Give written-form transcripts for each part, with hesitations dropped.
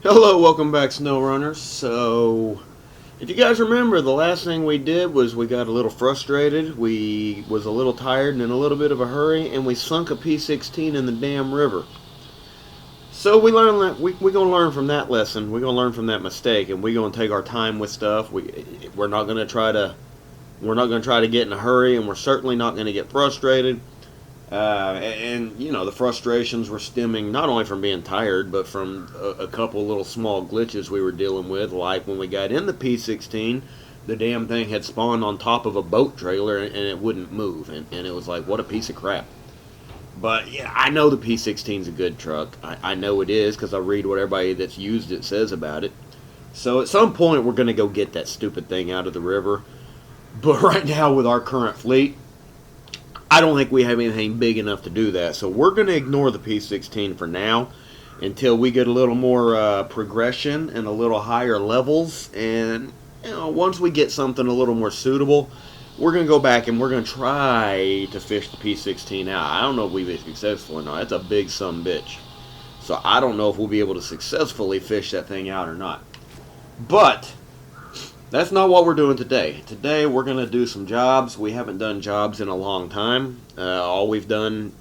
Hello, welcome back, Snowrunners. So, if you guys remember, the last thing we did was we got a little frustrated. We was a little tired and in a little bit of a hurry, and we sunk a P16 in the damn river. So we learned that we gonna learn from that lesson. We're gonna learn from that mistake, and we're gonna take our time with stuff. We're not gonna try to get in a hurry, and we're certainly not gonna get frustrated. And the frustrations were stemming not only from being tired, but from a couple little small glitches we were dealing with. Like when we got in the P16, the damn thing had spawned on top of a boat trailer and it wouldn't move, and it was like, what a piece of crap. But yeah, I know the P16 is a good truck. I know it is because I read what everybody that's used it says about it. So at some point we're gonna go get that stupid thing out of the river. But right now with our current fleet, I don't think we have anything big enough to do that. So we're going to ignore the P16 for now until we get a little more progression and a little higher levels. And once we get something a little more suitable, we're going to go back and we're going to try to fish the P16 out. I don't know if we've been successful or not. That's a big son bitch. So I don't know if we'll be able to successfully fish that thing out or not. But that's not what we're doing today. Today we're going to do some jobs. We haven't done jobs in a long time. All we've done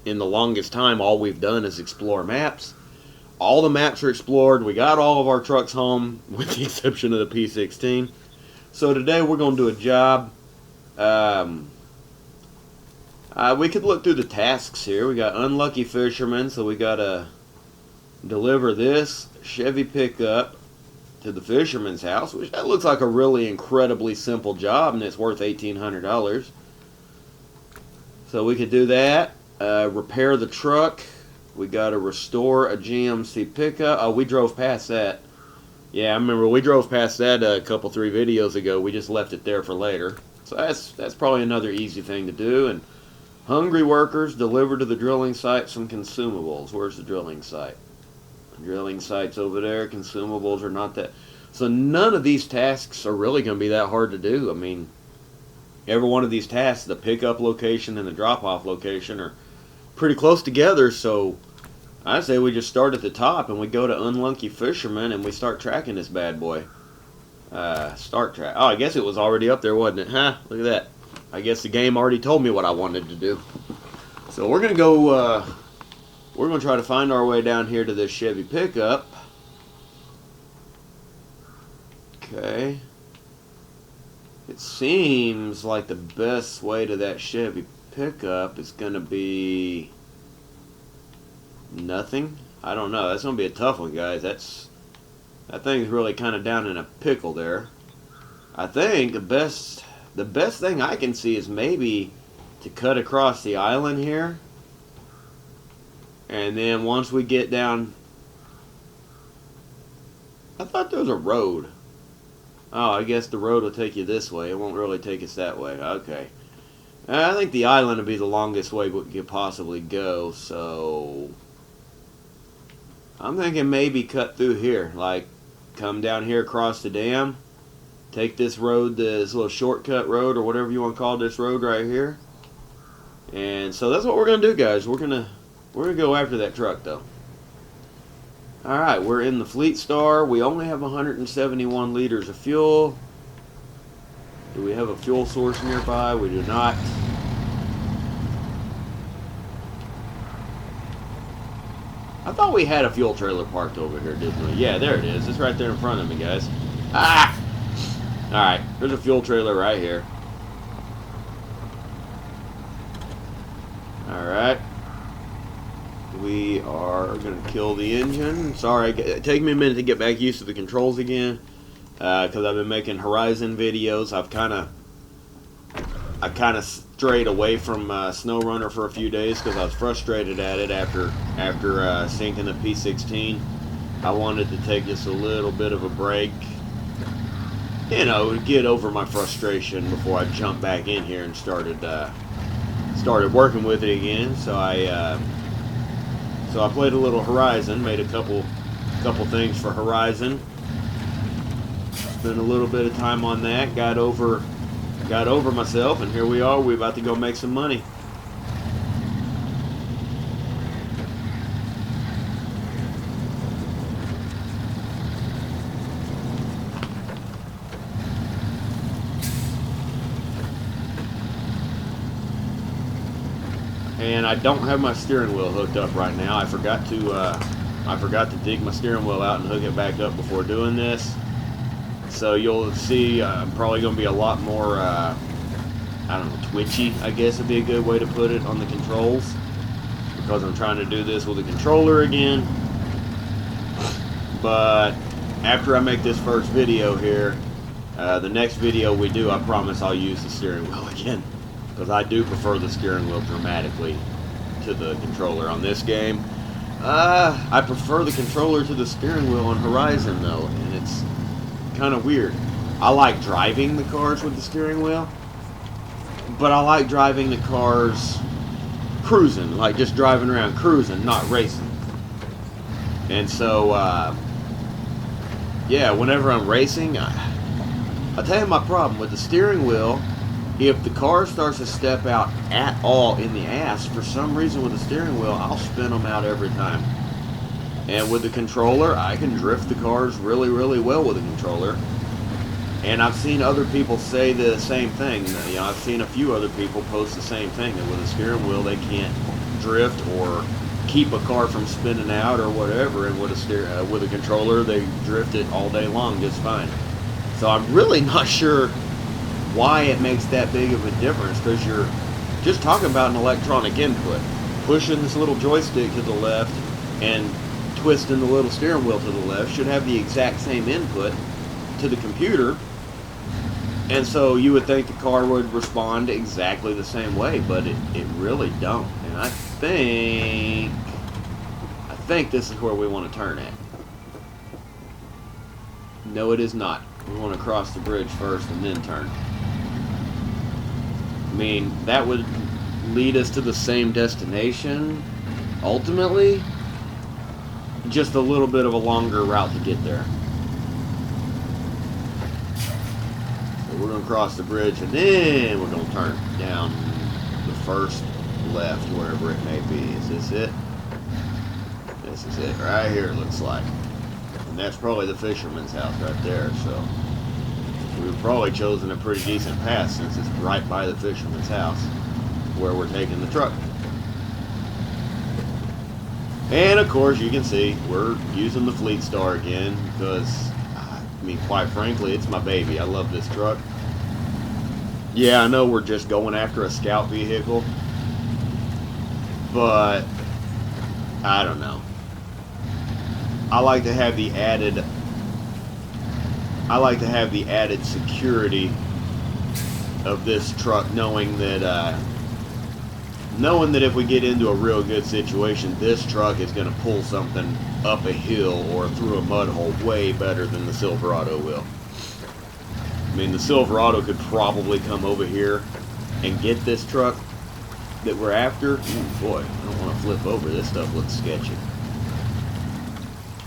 in the longest time, all we've done is explore maps. All the maps are explored. We got all of our trucks home with the exception of the P16. So today we're going to do a job. We could look through the tasks here. We got unlucky fisherman, so we got to deliver this Chevy pickup to the fisherman's house, which that looks like a really incredibly simple job, and it's worth $1,800. So we could do that. Repair the truck. We got to restore a GMC pickup. Oh, we drove past that. Yeah, I remember we drove past that a couple, 3 videos ago. We just left it there for later. So that's probably another easy thing to do. And hungry workers deliver to the drilling site some consumables. Where's the drilling site? Drilling sites over there. Consumables are not that. So none of these tasks are really going to be that hard to do. I mean, every one of these tasks, the pickup location and the drop-off location, are pretty close together. So I say we just start at the top and we go to unlucky fisherman and we start tracking this bad boy. Start track. Oh, I guess it was already up there, wasn't it? Huh? Look at that. I guess the game already told me what I wanted to do. So we're going to go. We're going to try to find our way down here to this Chevy pickup. Okay. It seems like the best way to that Chevy pickup is going to be nothing. I don't know. That's going to be a tough one, guys. That thing's really kind of down in a pickle there. I think the best thing I can see is maybe to cut across the island here. And then once we get down, I thought there was a road. Oh, I guess the road will take you this way. It won't really take us that way. Okay. I think the island would be the longest way we could possibly go. So I'm thinking maybe cut through here. Like come down here across the dam. Take this road, this little shortcut road or whatever you want to call this road right here. And so that's what we're going to do, guys. We're going to go after that truck, though. Alright, we're in the Fleetstar. We only have 171 liters of fuel. Do we have a fuel source nearby? We do not. I thought we had a fuel trailer parked over here, didn't we? Yeah, there it is. It's right there in front of me, guys. Ah! Alright, there's a fuel trailer right here. Alright. We are going to kill the engine. Sorry, it takes me a minute to get back used to the controls again. Because I've been making Horizon videos. I kind of strayed away from Snowrunner for a few days because I was frustrated at it after sinking the P16. I wanted to take just a little bit of a break. Get over my frustration before I jumped back in here and started working with it again. So I played a little Horizon, made a couple things for Horizon. Spent a little bit of time on that, got over myself, and here we are. We're about to go make some money. and I don't have my steering wheel hooked up right now. I forgot to dig my steering wheel out and hook it back up before doing this. So you'll see I'm probably going to be a lot more, I don't know, twitchy, I guess would be a good way to put it, on the controls. Because I'm trying to do this with a controller again. But after I make this first video here, the next video we do, I promise I'll use the steering wheel again. Because I do prefer the steering wheel dramatically to the controller on this game. I prefer the controller to the steering wheel on Horizon though, and it's kind of weird. I like driving the cars with the steering wheel, but I like driving the cars cruising, like just driving around cruising, not racing. And so, yeah, whenever I'm racing, I'll tell you my problem with the steering wheel. If the car starts to step out at all in the ass, for some reason with the steering wheel, I'll spin them out every time. And with the controller, I can drift the cars really, really well with the controller. And I've seen other people say the same thing. You know, I've seen a few other people post the same thing, that with a steering wheel they can't drift or keep a car from spinning out or whatever, and with a controller they drift it all day long just fine. So I'm really not sure why it makes that big of a difference, because you're just talking about an electronic input. Pushing this little joystick to the left and twisting the little steering wheel to the left should have the exact same input to the computer, and so you would think the car would respond exactly the same way, but it really don't. And I think this is where we want to turn at. No, it is not. We want to cross the bridge first and then turn. I mean, that would lead us to the same destination, ultimately. Just a little bit of a longer route to get there. So we're going to cross the bridge, and then we're going to turn down the first left, wherever it may be. Is this it? This is it right here, it looks like. And that's probably the Fisherman's house right there, so we've probably chosen a pretty decent path since it's right by the Fisherman's house where we're taking the truck. And of course you can see we're using the Fleetstar again because, I mean, quite frankly, it's my baby. I love this truck. Yeah, I know we're just going after a scout vehicle, but I don't know. I like to have the added security of this truck, knowing that if we get into a real good situation, this truck is going to pull something up a hill or through a mud hole way better than the Silverado will. I mean, the Silverado could probably come over here and get this truck that we're after. Ooh, boy, I don't want to flip over. This stuff looks sketchy.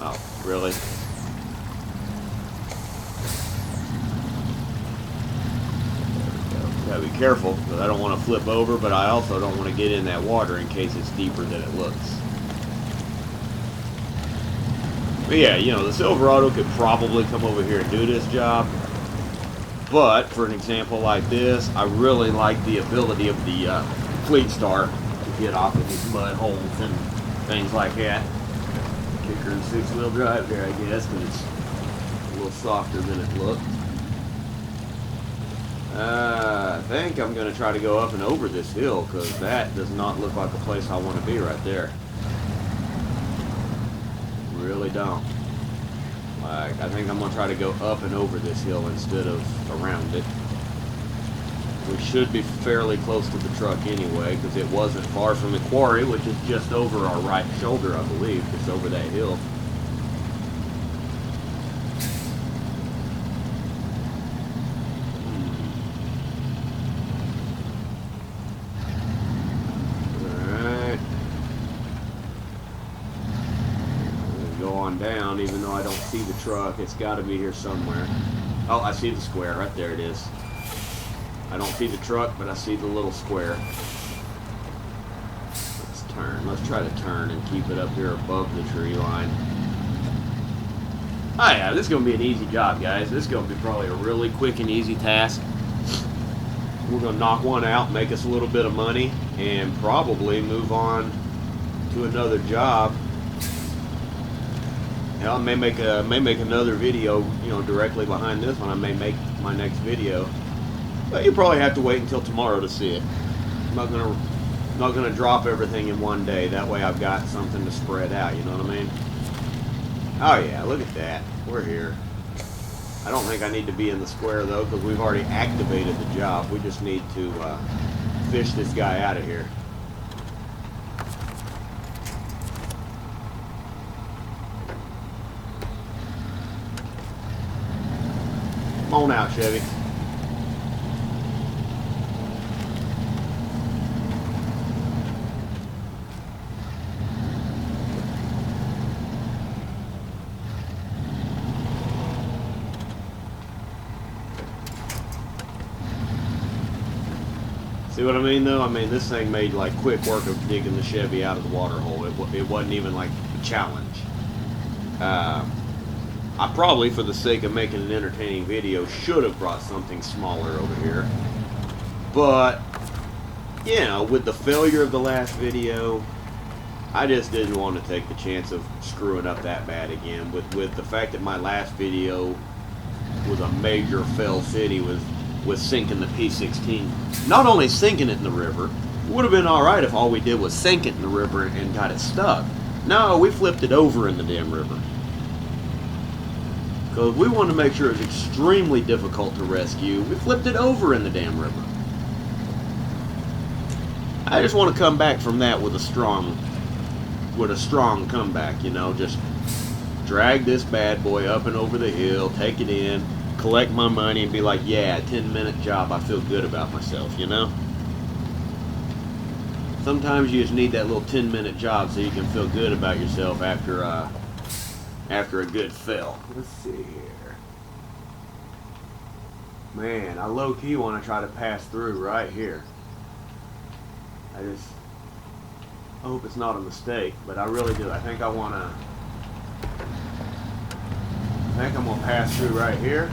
Oh, really? Gotta be careful, because I don't want to flip over, but I also don't want to get in that water in case it's deeper than it looks. But yeah, you know, the Silverado could probably come over here and do this job. But for an example like this, I really like the ability of the Fleetstar to get off of these mud holes and things like that. Kicker and 6-wheel drive here, I guess, but it's a little softer than it looked. I think I'm going to try to go up and over this hill, because that does not look like a place I want to be right there. Really don't. Like, I think I'm going to try to go up and over this hill instead of around it. We should be fairly close to the truck anyway, because it wasn't far from the quarry, which is just over our right shoulder, I believe, just over that hill. Alright. Go on down, even though I don't see the truck. It's got to be here somewhere. Oh, I see the square. Right there it is. I don't see the truck, but I see the little square. Let's turn. Let's try to turn and keep it up here above the tree line. Oh yeah, this is going to be an easy job, guys. This is going to be probably a really quick and easy task. we're gonna knock one out, make us a little bit of money, and probably move on to another job. Hell, I may make another video, you know, directly behind this one. I may make my next video, but you probably have to wait until tomorrow to see it. I'm not gonna drop everything in one day. That way, I've got something to spread out. You know what I mean? Oh yeah, look at that. We're here. I don't think I need to be in the square though, because we've already activated the job. We just need to fish this guy out of here. Come on out, Chevy. See what I mean, though? I mean, this thing made like quick work of digging the Chevy out of the water hole. It wasn't even like a challenge. I probably, for the sake of making an entertaining video, should have brought something smaller over here. But, you know, with the failure of the last video, I just didn't want to take the chance of screwing up that bad again. With the fact that my last video was a major fail city with sinking the P16. Not only sinking it in the river, it would have been alright if all we did was sink it in the river and got it stuck. No, we flipped it over in the damn river. Because we wanted to make sure it was extremely difficult to rescue. We flipped it over in the damn river. I just want to come back from that with a strong comeback, you know, just drag this bad boy up and over the hill, take it in, collect my money, and be like, yeah, 10-minute job, I feel good about myself, you know? Sometimes you just need that little 10-minute job so you can feel good about yourself after a good fill. Let's see here. Man, I low-key want to try to pass through right here. I hope it's not a mistake, but I really do. I think I'm gonna pass through right here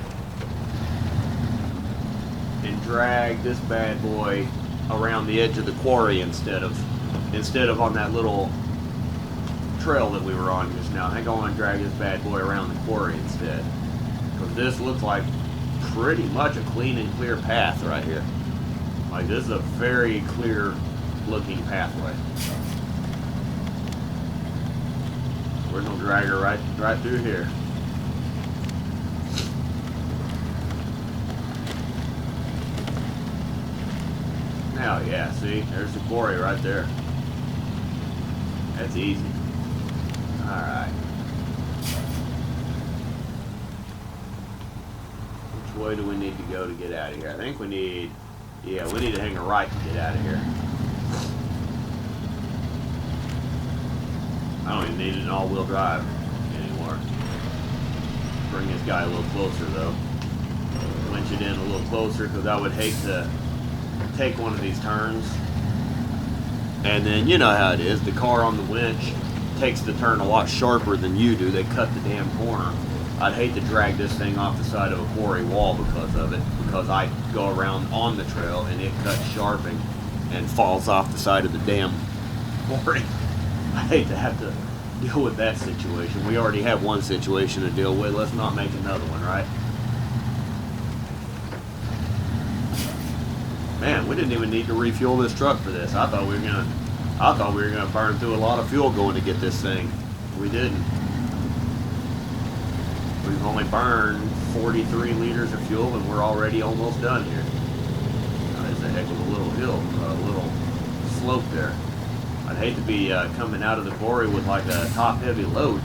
and drag this bad boy around the edge of the quarry instead of on that little trail that we were on just now. I think I want to drag this bad boy around the quarry instead, because this looks like pretty much a clean and clear path right here. Like, this is a very clear looking pathway. We're gonna drag her right through here. Now, yeah, see, there's the quarry right there. That's easy. Alright. Which way do we need to go to get out of here? I think we need to hang a right to get out of here. I don't even need an all-wheel drive anymore. Bring this guy a little closer, though. Winch it in a little closer, because I would hate to take one of these turns, and then you know how it is, the car on the winch takes the turn a lot sharper than you do. They cut the damn corner. I'd hate to drag this thing off the side of a quarry wall because of it, because I go around on the trail and it cuts sharp and falls off the side of the damn quarry. I hate to have to deal with that situation. We already have one situation to deal with. Let's not make another one, right? Man, we didn't even need to refuel this truck for this. I thought we were gonna burn through a lot of fuel going to get this thing. We didn't. We've only burned 43 liters of fuel, and we're already almost done here. Now, there's a heck of a little hill, a little slope there. I'd hate to be coming out of the quarry with like a top-heavy load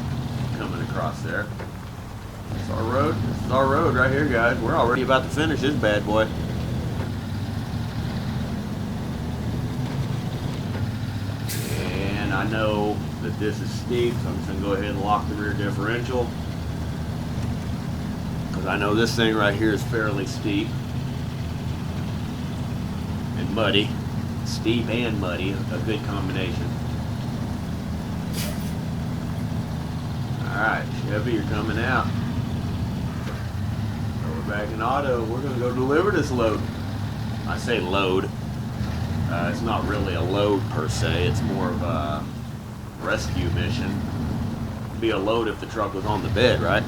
coming across there. This is our road. This is our road right here, guys. We're already about to finish this bad boy. I know that this is steep, so I'm just going to go ahead and lock the rear differential, because I know this thing right here is fairly steep and muddy. Steep and muddy, a good combination. Alright, Chevy, you're coming out. So we're back in auto. We're going to go deliver this load. I say load. It's not really a load per se. It's more of a rescue mission. It'd be a load if the truck was on the bed, right?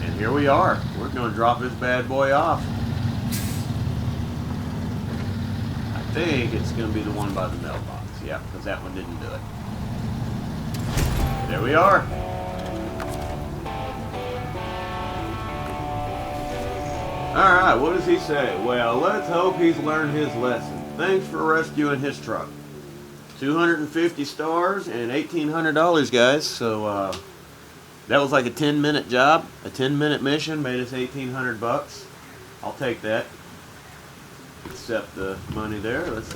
And here we are. We're going to drop this bad boy off. I think it's going to be the one by the mailbox. Yeah, because that one didn't do it. There we are. Alright, what does he say? Well, let's hope he's learned his lesson. Thanks for rescuing his truck. 250 stars and $1,800, guys. So, that was like a 10-minute job. A 10-minute mission made us 1,800 bucks. I'll take that. Accept the money there. Let's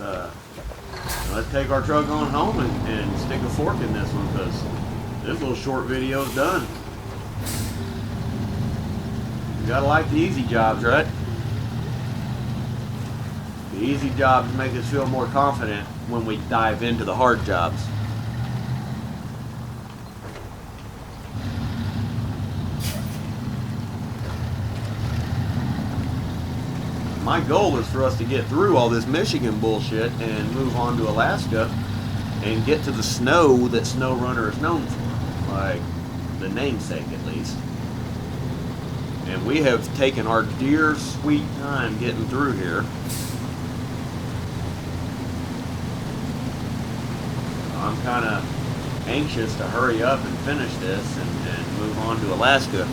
take our truck on home and stick a fork in this one, because this little short video is done. You gotta like the easy jobs, right? The easy jobs make us feel more confident when we dive into the hard jobs. My goal is for us to get through all this Michigan bullshit and move on to Alaska and get to the snow that Snowrunner is known for, like the namesake at least. And we have taken our dear sweet time getting through here. I'm kind of anxious to hurry up and finish this and move on to Alaska.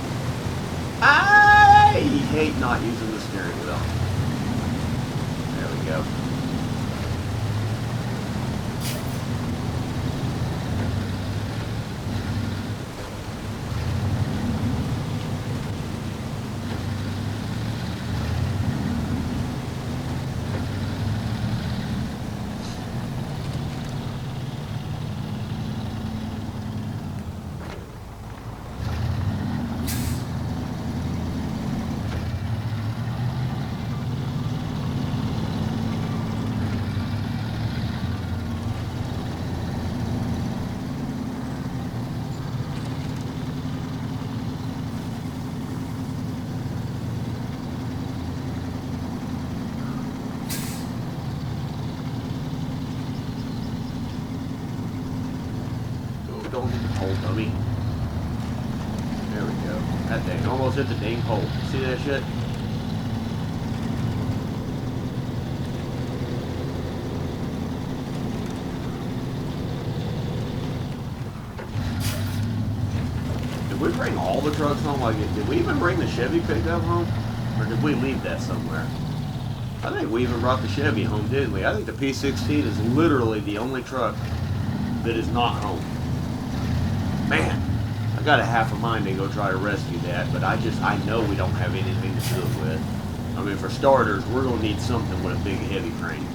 I hate not using the steering wheel. There we go. Don't hit the pole, dummy. There we go. That thing almost hit the dang pole. See that shit? Did we bring all the trucks home? Like, did we even bring the Chevy pickup home? Or did we leave that somewhere? I think we even brought the Chevy home, didn't we? I think the P16 is literally the only truck that is not home. Man, I got a half a mind to go try to rescue that, but I know we don't have anything to do it with. I mean, for starters, we're going to need something with a big heavy crane.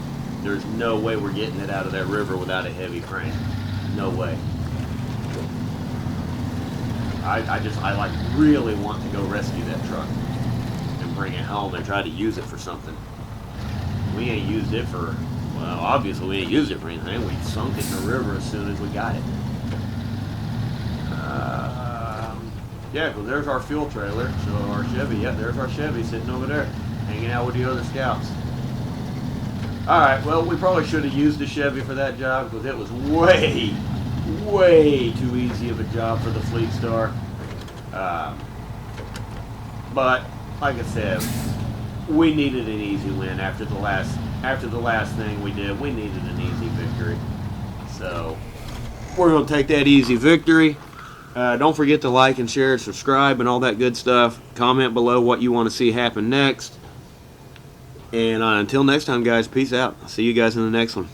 There's no way we're getting it out of that river without a heavy crane. No way. I like really want to go rescue that truck and bring it home and try to use it for something. We ain't used it for, well, obviously we ain't used it for anything. We sunk it in the river as soon as we got it. Yeah, because there's our fuel trailer, so our Chevy, yeah, there's our Chevy sitting over there, hanging out with the other scouts. Alright, well, we probably should have used the Chevy for that job, because it was way, way too easy of a job for the Fleetstar. But, like I said, we needed an easy win after the last thing we did. We needed an easy victory. So, we're going to take that easy victory. Don't forget to like and share and subscribe and all that good stuff. Comment below what you want to see happen next. And until next time, guys, peace out. I'll see you guys in the next one.